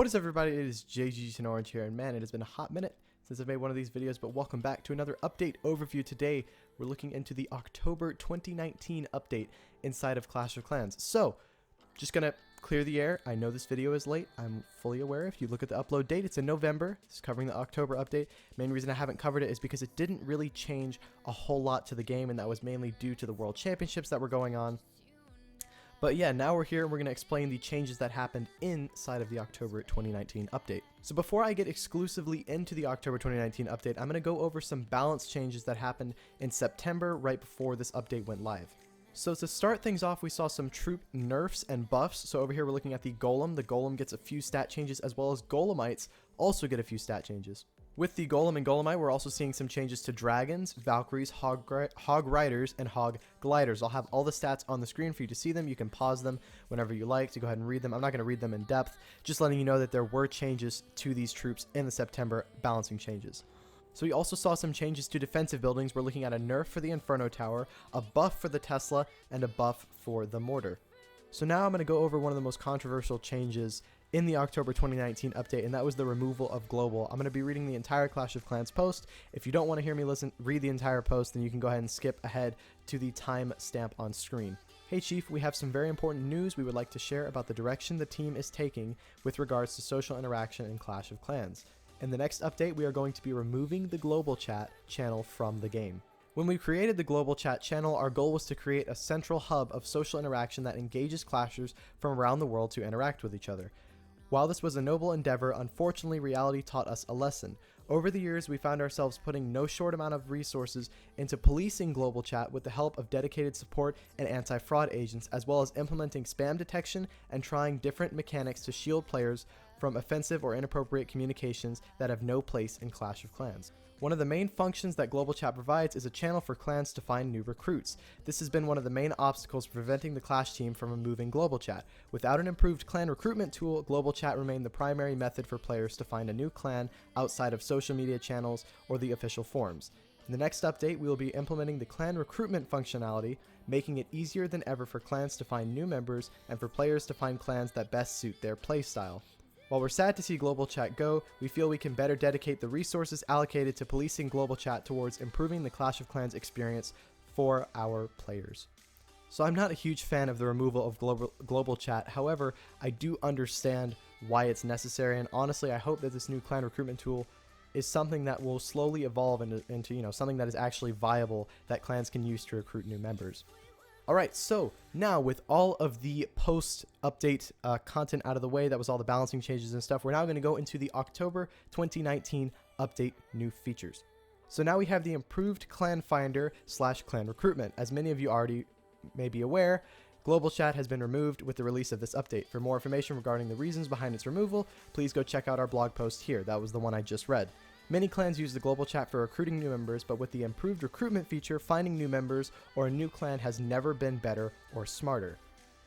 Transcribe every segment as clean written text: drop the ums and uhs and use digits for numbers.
What is up, everybody? It is JG10Orange here, and man, it has been a hot minute since I've made one of these videos, but welcome back to another update overview. Today, we're looking into the October 2019 update inside of Clash of Clans. So, just gonna clear the air. I know this video is late. I'm fully aware. If you look at the upload date, it's in November. It's covering the October update. Main reason I haven't covered it is because it didn't really change a whole lot to the game, and that was mainly due to the World Championships that were going on. But yeah, now we're here and we're going to explain the changes that happened inside of the October 2019 update. So before I get exclusively into the October 2019 update, I'm going to go over some balance changes that happened in September right before this update went live. So to start things off, we saw some troop nerfs and buffs. So over here we're looking at the Golem. The Golem gets a few stat changes, as well as Golemites also get a few stat changes. With the Golem and Golemite, we're also seeing some changes to Dragons, Valkyries, Hog Riders, and Hog Gliders. I'll have all the stats on the screen for you to see them. You can pause them whenever you like to go ahead and read them. I'm not going to read them in depth, just letting you know that there were changes to these troops in the September balancing changes. So we also saw some changes to defensive buildings. We're looking at a nerf for the Inferno Tower, a buff for the Tesla, and a buff for the Mortar. So now I'm going to go over one of the most controversial changes in the October 2019 update, and that was the removal of global. I'm going to be reading the entire Clash of Clans post. If you don't want to hear me read the entire post, then you can go ahead and skip ahead to the time stamp on screen. Hey Chief, we have some very important news we would like to share about the direction the team is taking with regards to social interaction in Clash of Clans. In the next update, we are going to be removing the global chat channel from the game. When we created the global chat channel, our goal was to create a central hub of social interaction that engages clashers from around the world to interact with each other. While this was a noble endeavor, unfortunately reality taught us a lesson. Over the years, we found ourselves putting no short amount of resources into policing global chat with the help of dedicated support and anti-fraud agents, as well as implementing spam detection and trying different mechanics to shield players from offensive or inappropriate communications that have no place in Clash of Clans. One of the main functions that Global Chat provides is a channel for clans to find new recruits. This has been one of the main obstacles preventing the Clash team from removing Global Chat. Without an improved clan recruitment tool, Global Chat remained the primary method for players to find a new clan outside of social media channels or the official forums. In the next update, we will be implementing the clan recruitment functionality, making it easier than ever for clans to find new members and for players to find clans that best suit their playstyle. While we're sad to see Global Chat go, we feel we can better dedicate the resources allocated to policing Global Chat towards improving the Clash of Clans experience for our players. So I'm not a huge fan of the removal of Global Chat, however, I do understand why it's necessary, and honestly I hope that this new clan recruitment tool is something that will slowly evolve into something that is actually viable that clans can use to recruit new members. Alright, so now with all of the post-update content out of the way, that was all the balancing changes and stuff, we're now going to go into the October 2019 update new features. So now we have the improved clan finder / clan recruitment. As many of you already may be aware, Global Chat has been removed with the release of this update. For more information regarding the reasons behind its removal, please go check out our blog post here. That was the one I just read. Many clans use the global chat for recruiting new members, but with the improved recruitment feature, finding new members or a new clan has never been better or smarter.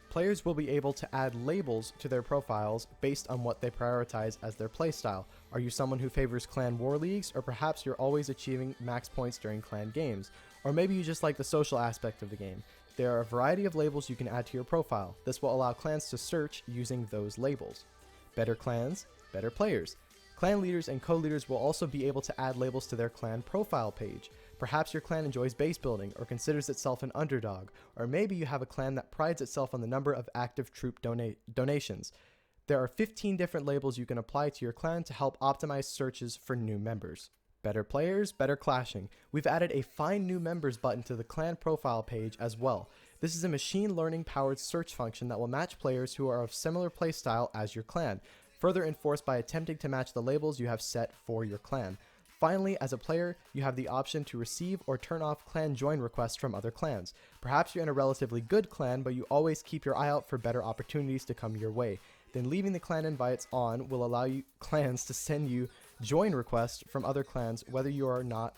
Players will be able to add labels to their profiles based on what they prioritize as their playstyle. Are you someone who favors clan war leagues, or perhaps you're always achieving max points during clan games? Or maybe you just like the social aspect of the game. There are a variety of labels you can add to your profile. This will allow clans to search using those labels. Better clans, better players. Clan leaders and co-leaders will also be able to add labels to their clan profile page. Perhaps your clan enjoys base building or considers itself an underdog, or maybe you have a clan that prides itself on the number of active troop donations. There are 15 different labels you can apply to your clan to help optimize searches for new members. Better players, better clashing. We've added a Find New Members button to the clan profile page as well. This is a machine learning powered search function that will match players who are of similar playstyle as your clan, further enforced by attempting to match the labels you have set for your clan. Finally, as a player, you have the option to receive or turn off clan join requests from other clans. Perhaps you're in a relatively good clan, but you always keep your eye out for better opportunities to come your way. Then leaving the clan invites on will allow clans to send you join requests from other clans whether or not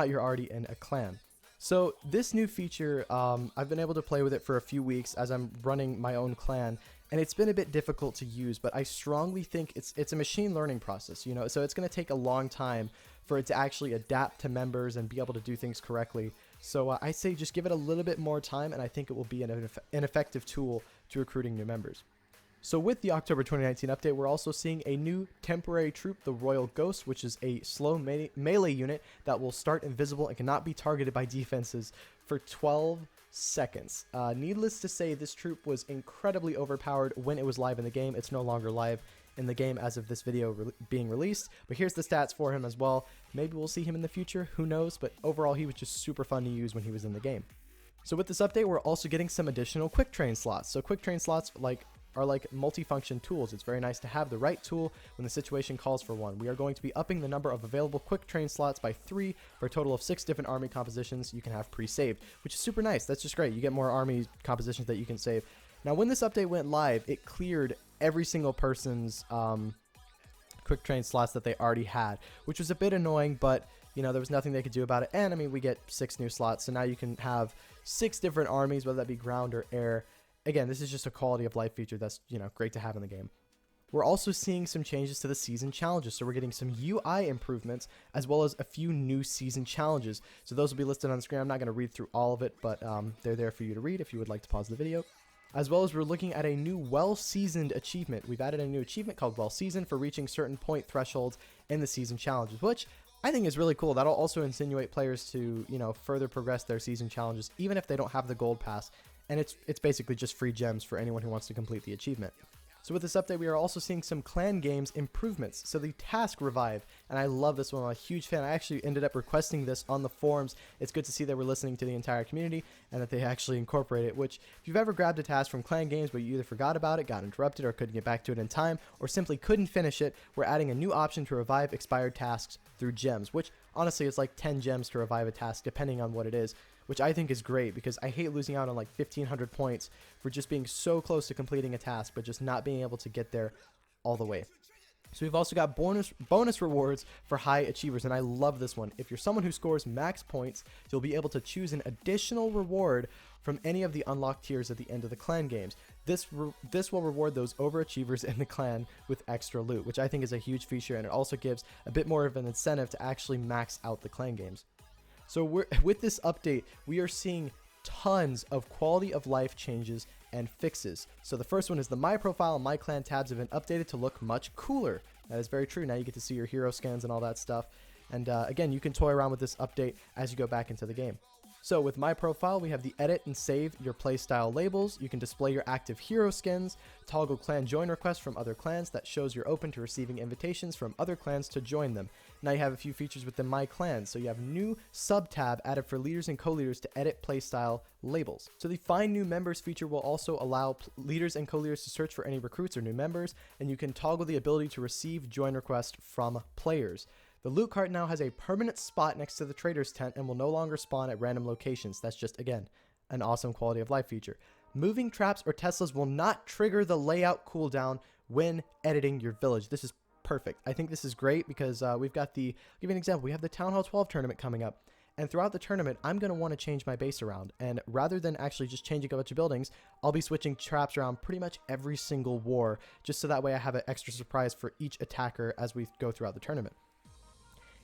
you're already in a clan. So this new feature, I've been able to play with it for a few weeks as I'm running my own clan, and it's been a bit difficult to use, but I strongly think it's a machine learning process, so it's going to take a long time for it to actually adapt to members and be able to do things correctly. So I say just give it a little bit more time, and I think it will be an effective tool to recruiting new members. So with the October 2019 update, we're also seeing a new temporary troop, the Royal Ghost, which is a slow melee unit that will start invisible and cannot be targeted by defenses for 12 seconds. Needless to say, this troop was incredibly overpowered when it was live in the game. It's no longer live in the game as of this video being released, but here's the stats for him as well. Maybe we'll see him in the future, who knows, but overall he was just super fun to use when he was in the game. So with this update, we're also getting some additional quick train slots. So quick train slots are like multifunction tools. It's very nice to have the right tool when the situation calls for one. We are going to be upping the number of available quick train slots by 3 for a total of 6 different army compositions you can have pre-saved, which is super nice. That's just great. You get more army compositions that you can save. Now, when this update went live, it cleared every single person's quick train slots that they already had, which was a bit annoying, but you know, there was nothing they could do about it. And I mean, we get 6 new slots, so now you can have 6 different armies, whether that be ground or air. Again, this is just a quality of life feature that's, you know, great to have in the game. We're also seeing some changes to the season challenges, so we're getting some UI improvements as well as a few new season challenges. So those will be listed on the screen. I'm not going to read through all of it, but they're there for you to read if you would like to pause the video. As well as we're looking at a new well-seasoned achievement. We've added a new achievement called well-seasoned for reaching certain point thresholds in the season challenges, which I think is really cool. That'll also insinuate players to, you know, further progress their season challenges, even if they don't have the gold pass. And it's basically just free gems for anyone who wants to complete the achievement. So with this update, we are also seeing some clan games improvements. So the task revive, and I love this one. I'm a huge fan. I actually ended up requesting this on the forums. It's good to see that we're listening to the entire community and that they actually incorporate it, which if you've ever grabbed a task from clan games but you either forgot about it, got interrupted, or couldn't get back to it in time, or simply couldn't finish it, we're adding a new option to revive expired tasks through gems, which honestly is like 10 gems to revive a task depending on what it is, which I think is great because I hate losing out on like 1,500 points for just being so close to completing a task but just not being able to get there all the way. So we've also got bonus rewards for high achievers, and I love this one. If you're someone who scores max points, you'll be able to choose an additional reward from any of the unlocked tiers at the end of the clan games. This will reward those overachievers in the clan with extra loot, which I think is a huge feature, and it also gives a bit more of an incentive to actually max out the clan games. So with this update, we are seeing tons of quality of life changes and fixes. So the first one is the My Profile and My Clan tabs have been updated to look much cooler. That is very true. Now you get to see your hero scans and all that stuff. And again, you can toy around with this update as you go back into the game. So with My Profile, we have the edit and save your playstyle labels. You can display your active hero skins, toggle clan join requests from other clans that shows you're open to receiving invitations from other clans to join them. Now you have a few features within My Clans. So you have new sub tab added for leaders and co-leaders to edit playstyle labels. So the find new members feature will also allow leaders and co-leaders to search for any recruits or new members, and you can toggle the ability to receive join requests from players. The loot cart now has a permanent spot next to the trader's tent and will no longer spawn at random locations. That's just, again, an awesome quality of life feature. Moving traps or Teslas will not trigger the layout cooldown when editing your village. This is perfect. I think this is great because we've got I'll give you an example. We have the Town Hall 12 tournament coming up. And throughout the tournament, I'm going to want to change my base around. And rather than actually just changing a bunch of buildings, I'll be switching traps around pretty much every single war, just so that way I have an extra surprise for each attacker as we go throughout the tournament.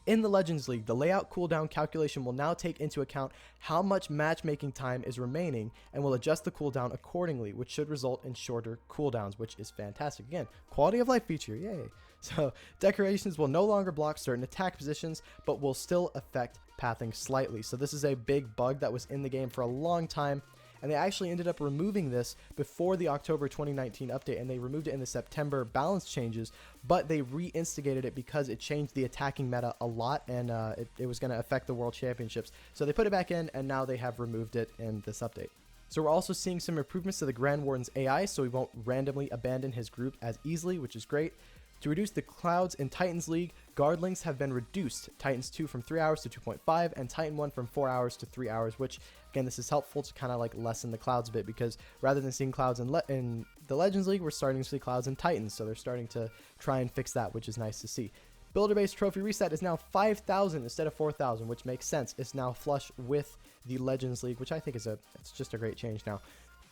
In the Legends League, the layout cooldown calculation will now take into account how much matchmaking time is remaining and will adjust the cooldown accordingly, which should result in shorter cooldowns, which is fantastic. Again, quality of life feature, yay. So decorations will no longer block certain attack positions, but will still affect pathing slightly. So this is a big bug that was in the game for a long time, and they actually ended up removing this before the October 2019 update, and they removed it in the September balance changes, but they reinstigated it because it changed the attacking meta a lot, and it was going to affect the World Championships. So they put it back in, and now they have removed it in this update. So we're also seeing some improvements to the Grand Warden's AI, so he won't randomly abandon his group as easily, which is great. To reduce the clouds in Titans League, guard links have been reduced. Titans 2 from 3 hours to 2.5, and Titan 1 from 4 hours to 3 hours, which, again, this is helpful to kind of like lessen the clouds a bit, because rather than seeing clouds in the Legends League, we're starting to see clouds in Titans, so they're starting to try and fix that, which is nice to see. Builder base trophy reset is now 5,000 instead of 4,000, which makes sense. It's now flush with the Legends League, which I think it's just a great change now.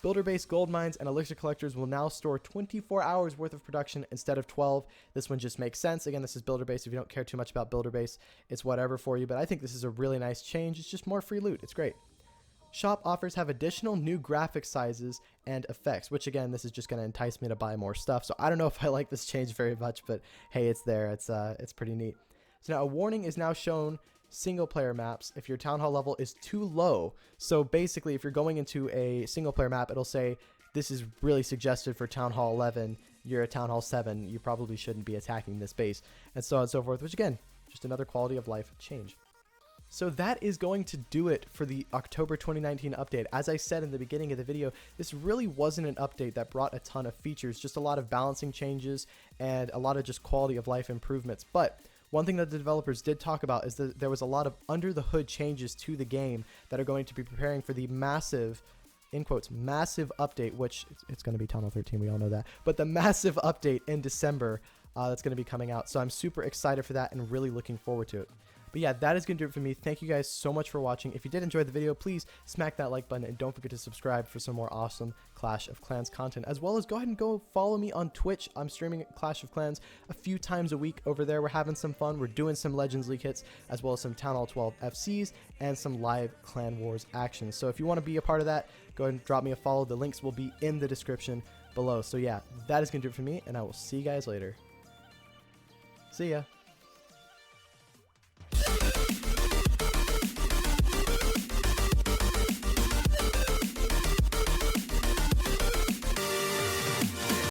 Builder base gold mines and elixir collectors will now store 24 hours worth of production instead of 12. This one just makes sense. Again, this is builder base. If you don't care too much about builder base, it's whatever for you, but I think this is a really nice change. It's just more free loot. It's great. Shop offers have additional new graphic sizes and effects, which again, this is just going to entice me to buy more stuff. So I don't know if I like this change very much, but hey, it's there. It's pretty neat. So now a warning is now shown single player maps if your town hall level is too low. So basically, if you're going into a single player map, it'll say this is really suggested for town hall 11. You're a town hall 7. You probably shouldn't be attacking this base, and so on and so forth, which again, just another quality of life change. So that is going to do it for the October 2019 update. As I said in the beginning of the video, this really wasn't an update that brought a ton of features, just a lot of balancing changes and a lot of just quality of life improvements. But one thing that the developers did talk about is that there was a lot of under the hood changes to the game that are going to be preparing for the massive, in quotes, massive update, which it's going to be Town Hall 13, we all know that, but the massive update in December that's going to be coming out. So I'm super excited for that and really looking forward to it. But yeah, that is going to do it for me. Thank you guys so much for watching. If you did enjoy the video, please smack that like button and don't forget to subscribe for some more awesome Clash of Clans content, as well as go ahead and go follow me on Twitch. I'm streaming Clash of Clans a few times a week over there. We're having some fun. We're doing some Legends League hits, as well as some Town Hall 12 FCs and some live Clan Wars action. So if you want to be a part of that, go ahead and drop me a follow. The links will be in the description below. So yeah, that is going to do it for me, and I will see you guys later. See ya.